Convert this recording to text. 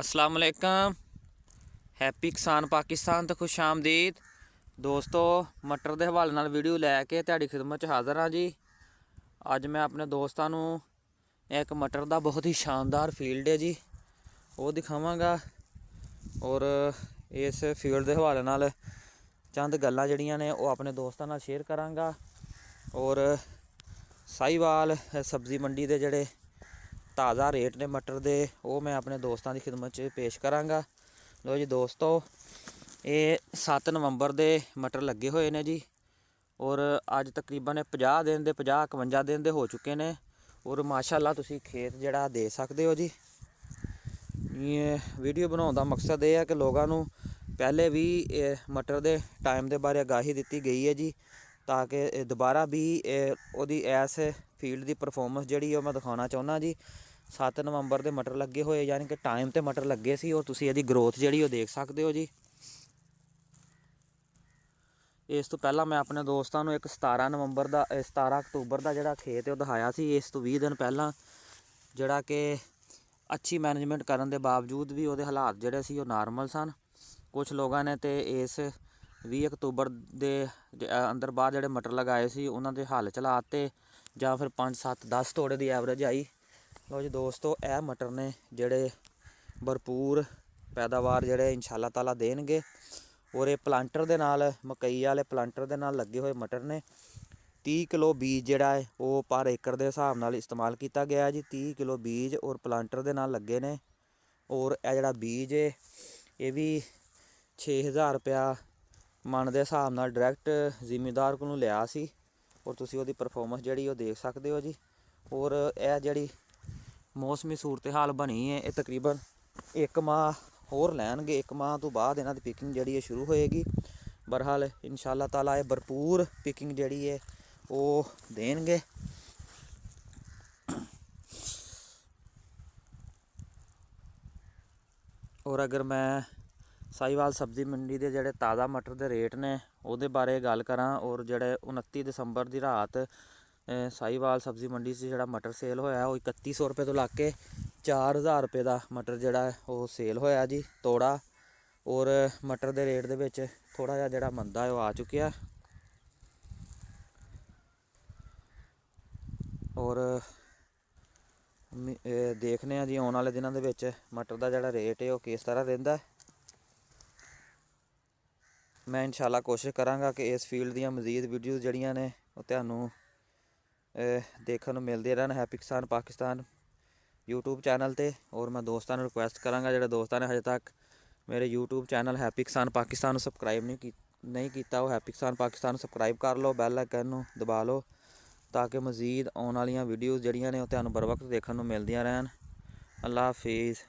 अस्सलाम वालेकुम। हैप्पी किसान पाकिस्तान तो खुश आमदीद दोस्तों। मटर के हवाले नाल वीडियो लैके तुहाडी खिदमत हाज़र हाँ जी। अज मैं अपने दोस्तों एक मटर का बहुत ही शानदार फील्ड है जी वो दिखावांगा और इस फील्ड के हवाले नाल चंद गल्लां जड़ियां ने वो अपने दोस्तों नाल शेयर करांगा और साहिवाल सब्जी मंडी के जड़े ताज़ा रेट ने मटर दे वो मैं अपने दोस्तों की खिदमत पेश करांगा। लो जी दोस्तों, ये 7 नवंबर के मटर लगे हुए हैं जी और अज तकरीबन 50 दिन के 50-51 दिन के हो चुके हैं और माशाअल्लाह तुसी खेत जड़ा दे सकते हो जी। ये वीडियो बनाने का मकसद ये है कि लोगों को पहले भी मटर के टाइम के बारे आगाही दी गई है जी, ताकि दोबारा भी ओदी ऐस फील्ड की परफॉर्मेंस जी मैं दिखाना चाहुंदा जी। 7 नवंबर के मटर लगे हुए यानी कि टाइम तो मटर लगे सी और तुसी इहदी ग्रोथ जी देख सकते हो जी। इस तो पहला मैं अपने दोस्तों को एक 17 नवंबर का 17 अक्तूबर का जोड़ा खेत है वो दिखाया सी। इस तो 20 दिन पहला जोड़ा कि अच्छी मैनेजमेंट करने के बावजूद भी वो हालात जोड़े सी नॉर्मल सन। कुछ लोगों ने तो इस 20 अक्तूबर के अंदर बाहर जोड़े मटर लगाए सी उन्होंने हल चलाते या फिर 5-7-10 तोड़े की एवरेज आई। लो जी दोस्तों, यह मटर ने जोड़े भरपूर पैदावार जोड़े इंशाअल्लाह ताला देणगे और ये प्लांटर के नाल मकई वाले प्लांटर के नाल लगे हुए मटर ने 30 किलो बीज जोड़ा है वो पर एकड़ के हिसाब नाल इस्तेमाल किया गया जी। 30 किलो बीज और प्लांटर के नाल लगे ने और यह जोड़ा बीज है ये भी 6000 रुपया मन के हिसाब नाल डायरैक्ट जिमीदार को लिया सी और तुसी उसकी परफॉर्मेंस जी वो देख सकते हो जी। और यह जी मौसमी सूरत हाल बनी है ये तकरीबन 1 माह होर लैणगे, 1 माह तो बाद इन्हां दी पिकिंग जी शुरू होएगी। बहरहाल इंशाअल्लाह ताला ये भरपूर पिकिंग जी है वो देणगे। और अगर मैं साहिवाल सब्जी मंडी के जोड़े ताज़ा मटर के रेट ने वो बारे गल करा और जोड़े 29 दिसंबर की रात साहिवाल सब्जी मंडी से जोड़ा मटर सेल होया वो 3100 रुपये तो लग के 4000 रुपये का मटर जोड़ा वो सेल होया जी तोड़ा। और मटर के रेट के थोड़ा जिहा जोड़ा मंदा है वो आ चुकिया और देखने जी आने वाले दिनों के मटर का जोड़ा रेट है वो किस तरह रहिंदा। मैं इंशाअल्लाह कोशिश करांगा कि इस फील्ड दी मजीद वीडियोज़ जड़ियां ने वो तुहानूं देखने को मिलते रहन हैप्पी किसान पाकिस्तान यूट्यूब चैनल ते। और मैं दोस्तों को रिक्वेस्ट करांगा जो दोस्तों ने हजे तक मेरे यूट्यूब चैनल हैप्पी किसान पाकिस्तान सबसक्राइब नहीं किया वो हैप्पी किसान पाकिस्तान सबसक्राइब कर लो, बैल आइकन दबा लो ताकि मजीद आने वाली वीडियोज़ जड़ियां ने वो तुहानूं बर वक्त देखने को मिलदियां रहन। अल्लाह हाफिज़।